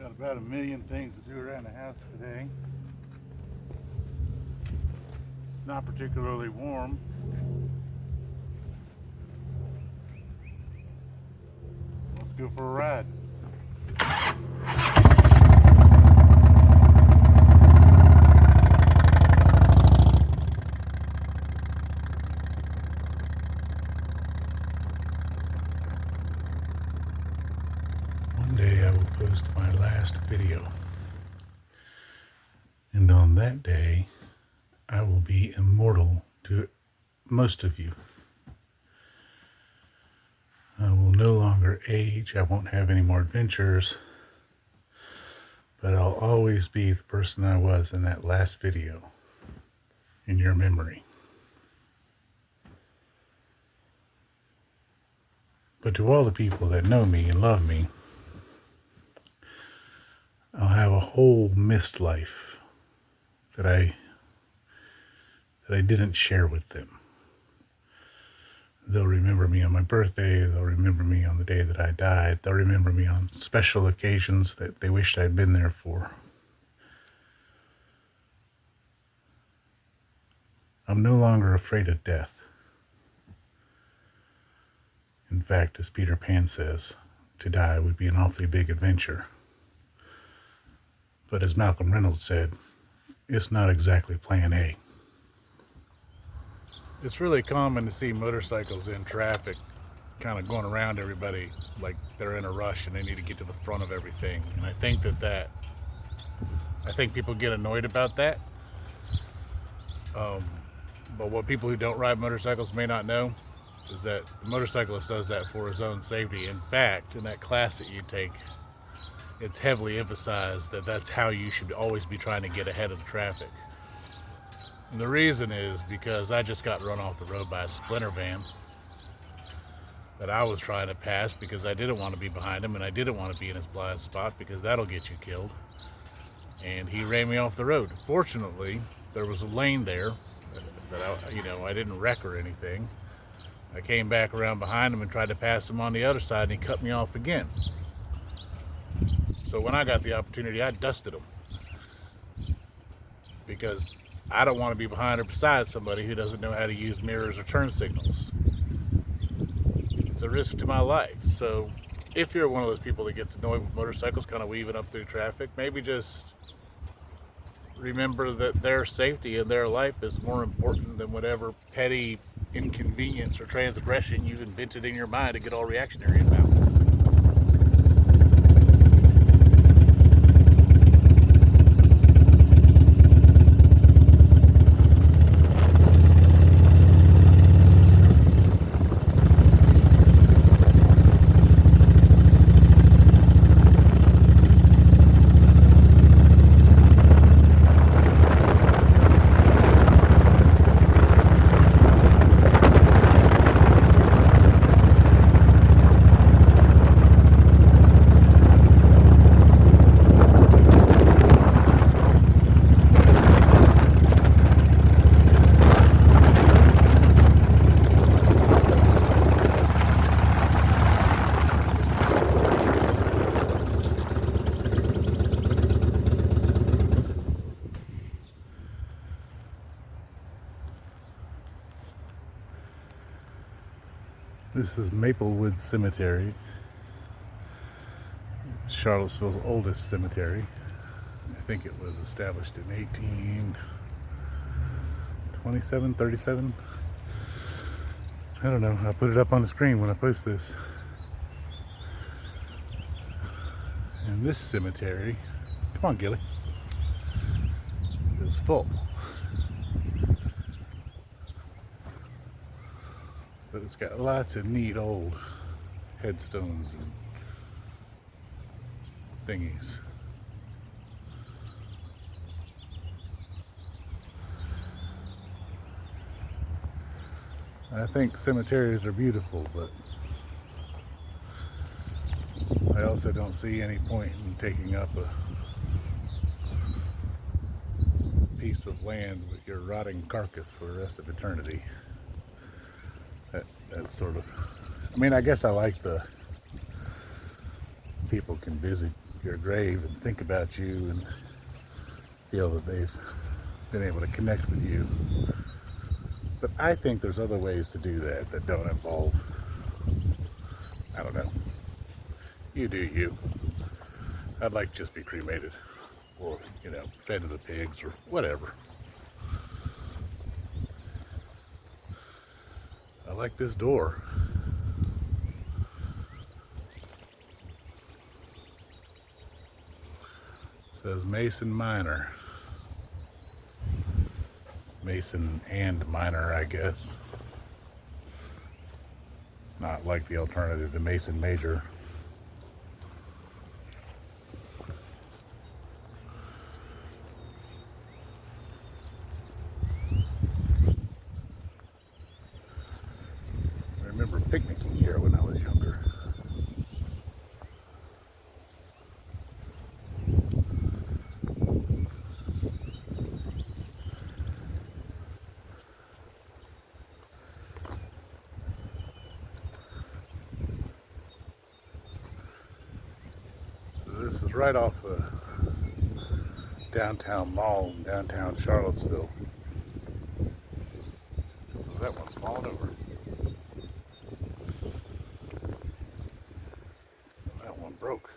Got about 1,000,000 things to do around the house today. It's not particularly warm. Let's go for a ride. One day I will post my last video, and on that day I will be immortal to most of you. I will no longer age, I won't have any more adventures, but I'll always be the person I was in that last video in your memory. But to all the people that know me and love me, I'll have a whole missed life that I didn't share with them. They'll remember me on my birthday, they'll remember me on the day that I died, they'll remember me on special occasions that they wished I'd been there for. I'm no longer afraid of death. In fact, as Peter Pan says, to die would be an awfully big adventure. But as Malcolm Reynolds said, it's not exactly plan A. It's really common to see motorcycles in traffic kind of going around everybody like they're in a rush and they need to get to the front of everything. And I think I think people get annoyed about that. But what people who don't ride motorcycles may not know is that the motorcyclist does that for his own safety. In fact, in that class that you take, it's heavily emphasized that that's how you should always be trying to get ahead of the traffic. And the reason is because I just got run off the road by a splinter van that I was trying to pass because I didn't want to be behind him and I didn't want to be in his blind spot because that'll get you killed. And he ran me off the road. Fortunately, there was a lane there that I didn't wreck or anything. I came back around behind him and tried to pass him on the other side and he cut me off again. So when I got the opportunity, I dusted him because I don't want to be behind or beside somebody who doesn't know how to use mirrors or turn signals. It's a risk to my life. So if you're one of those people that gets annoyed with motorcycles kind of weaving up through traffic, maybe just remember that their safety and their life is more important than whatever petty inconvenience or transgression you've invented in your mind to get all reactionary about. This is Maplewood Cemetery, Charlottesville's oldest cemetery. I think it was established in 1827, 37. I don't know, I'll put it up on the screen when I post this. And this cemetery, come on Gilly, is full. But it's got lots of neat old headstones and thingies. I think cemeteries are beautiful, but I also don't see any point in taking up a piece of land with your rotting carcass for the rest of eternity. That's sort of, I mean, I guess I like the people can your grave and think about you and feel that they've been able to connect with you. But I think there's other ways to do that that don't involve, I don't know, you do you. I'd like to just be cremated or, fed to the pigs or whatever. I like this door. It says Mason Minor. Mason and minor, I guess. Not like the alternative, the Mason Major. I remember picnicking here when I was younger. This is right off the downtown mall in downtown Charlottesville. That one's falling over. That one broke.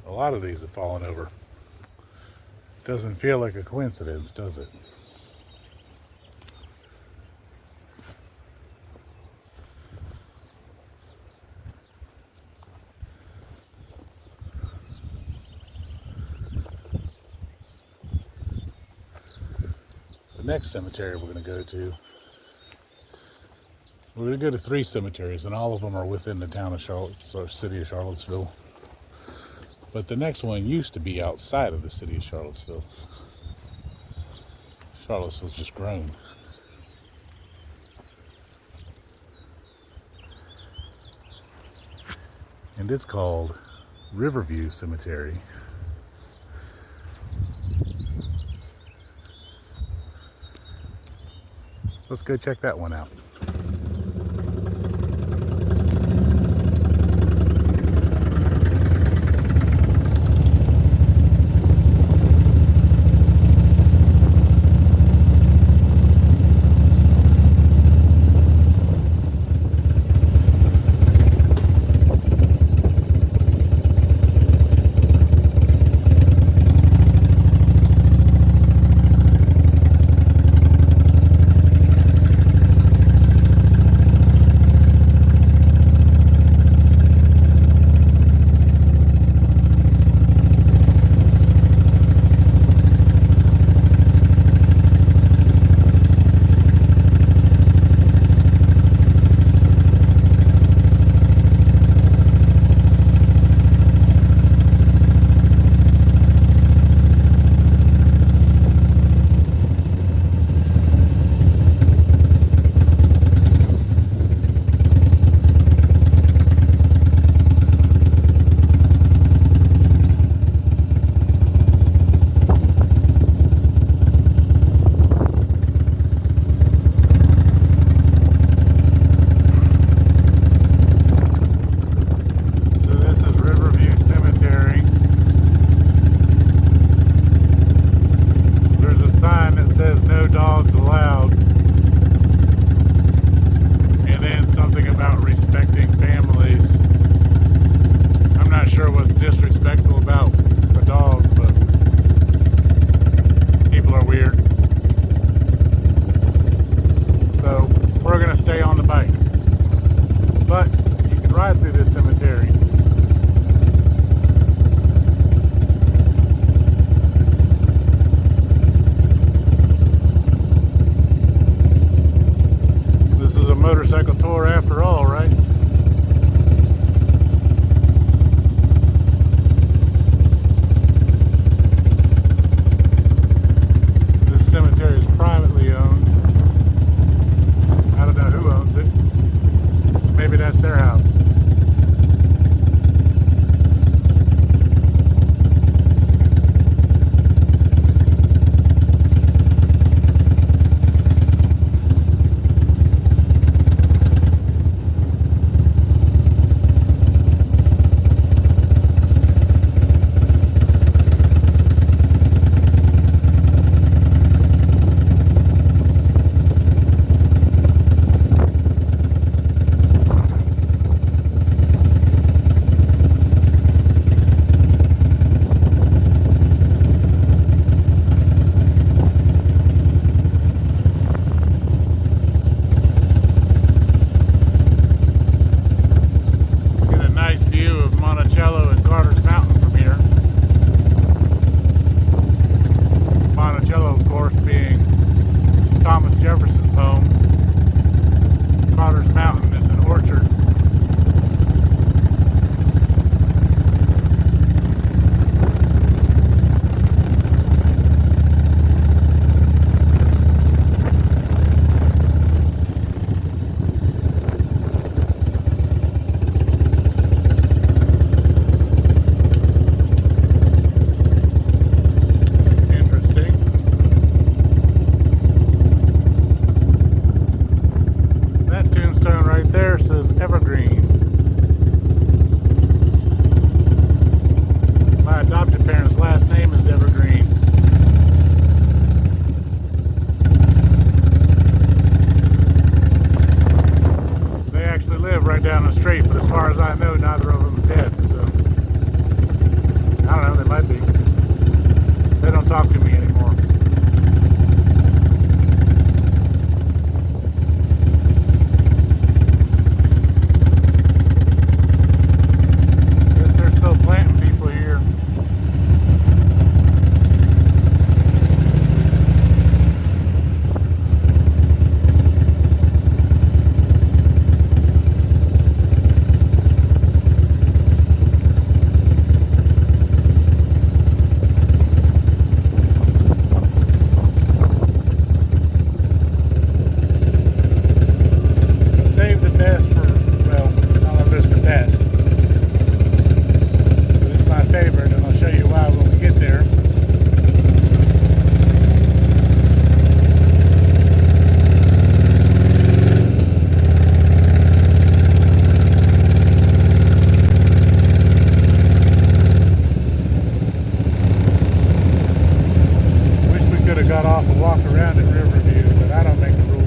A lot of these have fallen over. Doesn't feel like a coincidence, does it? The next cemetery we're going to go to, we're going to go to 3 cemeteries, and all of them are within the town of Charlottesville, or city of Charlottesville. But the next one used to be outside of the city of Charlottesville. Charlottesville's just grown. And it's called Riverview Cemetery. Let's go check that one out. got off and walked around at Riverview, but I don't make the rules.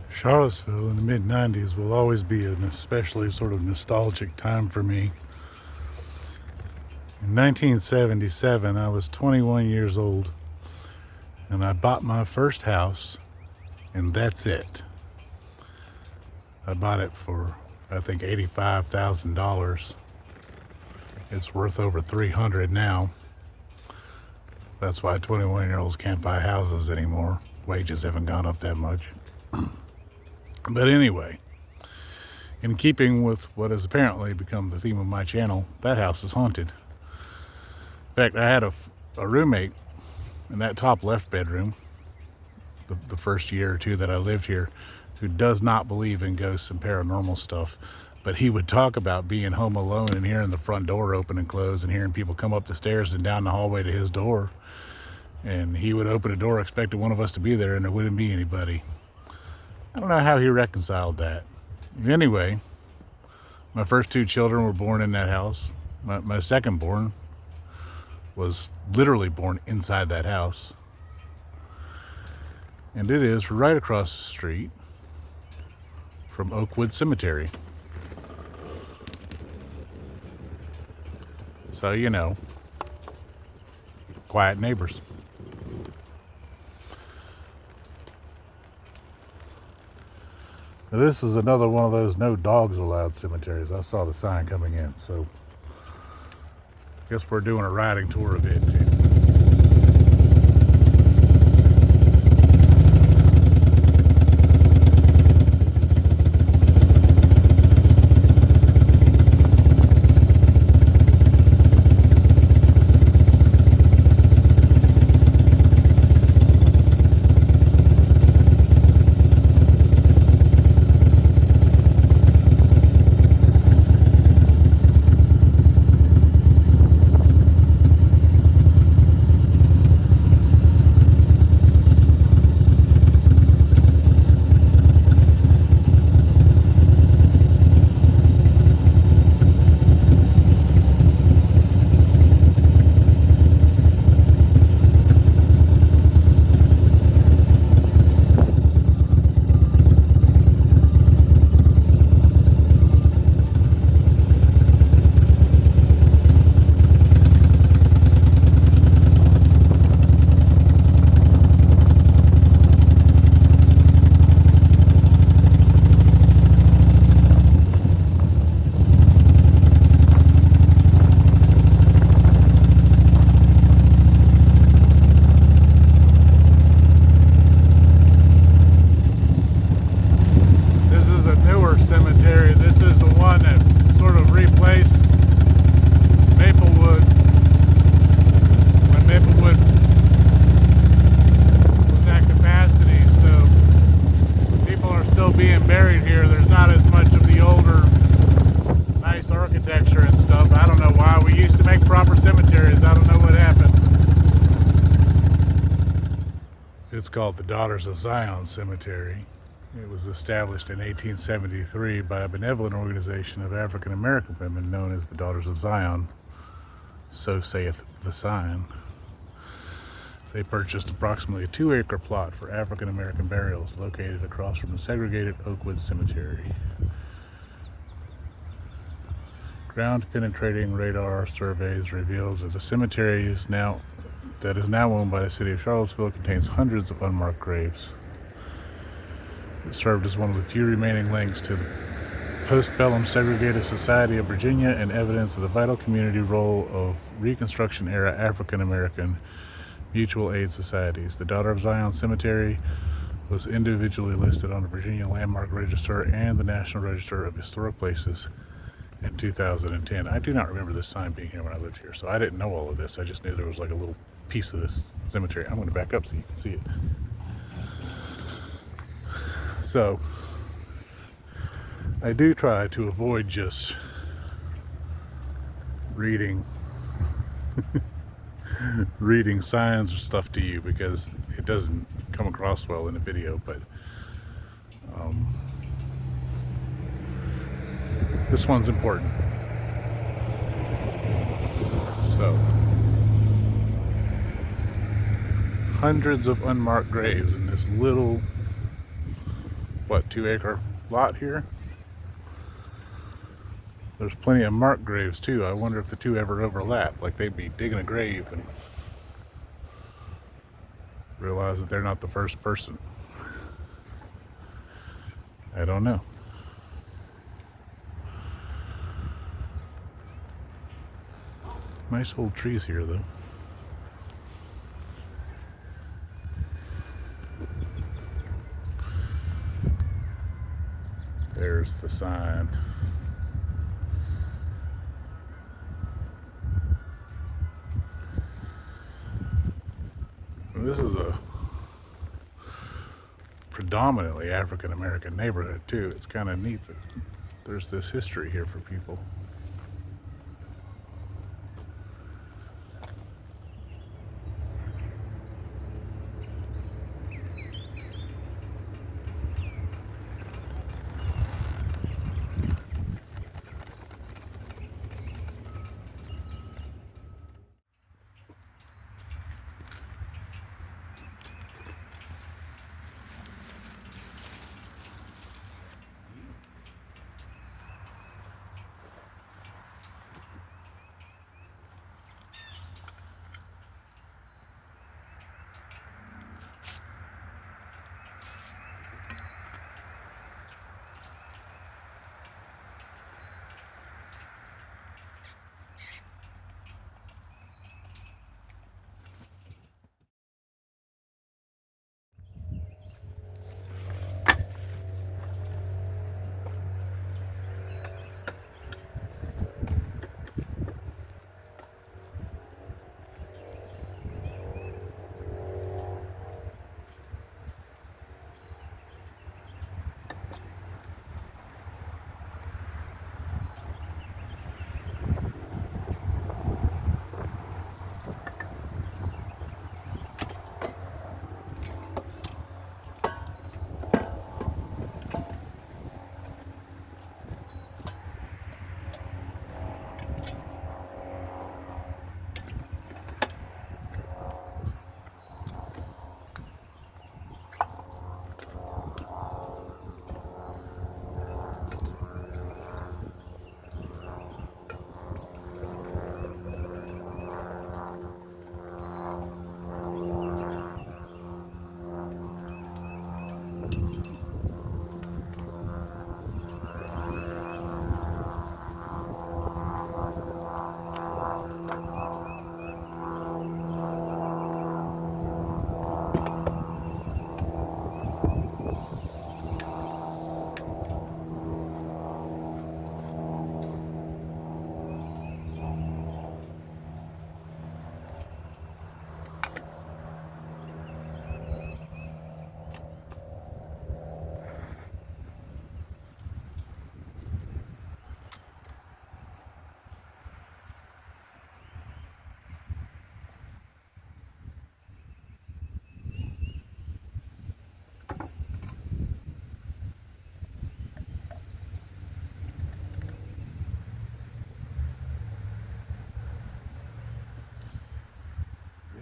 Charlottesville in the mid-90s will always be an especially sort of nostalgic time for me. In 1977, I was 21 years old, and I bought my first house, and that's it. I bought it for, I think, $85,000. It's worth over $300 now. That's why 21-year-olds can't buy houses anymore. Wages haven't gone up that much. But anyway, in keeping with what has apparently become the theme of my channel, that house is haunted. In fact, I had a roommate in that top left bedroom, the first year or two that I lived here, who does not believe in ghosts and paranormal stuff. But he would talk about being home alone and hearing the front door open and close and hearing people come up the stairs and down the hallway to his door. And he would open a door expecting one of us to be there, and there wouldn't be anybody. I don't know how he reconciled that. Anyway, my first two children were born in that house. My second born was literally born inside that house. And it is right across the street from Oakwood Cemetery. So, you know, quiet neighbors. Now, this is another one of those no dogs allowed cemeteries. I saw the sign coming in, so I guess we're doing a riding tour of it too. It's called the Daughters of Zion Cemetery. It was established in 1873 by a benevolent organization of African American women known as the Daughters of Zion. So saith the sign. They purchased approximately a 2-acre plot for African American burials located across from the segregated Oakwood Cemetery. Ground penetrating radar surveys revealed that the cemetery is now owned by the city of Charlottesville contains hundreds of unmarked graves. It served as one of the few remaining links to the postbellum segregated society of Virginia and evidence of the vital community role of Reconstruction-era African-American mutual aid societies. The Daughter of Zion Cemetery was individually listed on the Virginia Landmark Register and the National Register of Historic Places in 2010. I do not remember this sign being here when I lived here, so I didn't know all of this. I just knew there was like a little piece of this cemetery. I'm going to back up so you can see it. So I do try to avoid just reading signs or stuff to you because it doesn't come across well in the video, but this one's important. hundreds of unmarked graves in this little, what, 2-acre lot here. There's plenty of marked graves too. I wonder if the two ever overlap, like they'd be digging a grave and realize that they're not the first person. I don't know. Nice old trees here though. There's the sign. This is a predominantly African American neighborhood too. It's kind of neat that there's this history here for people.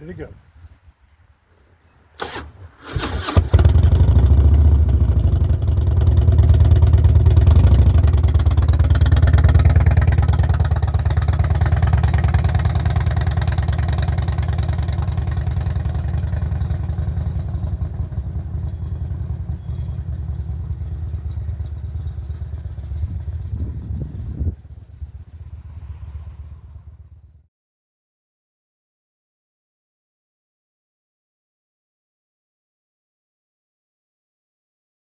Ready to go.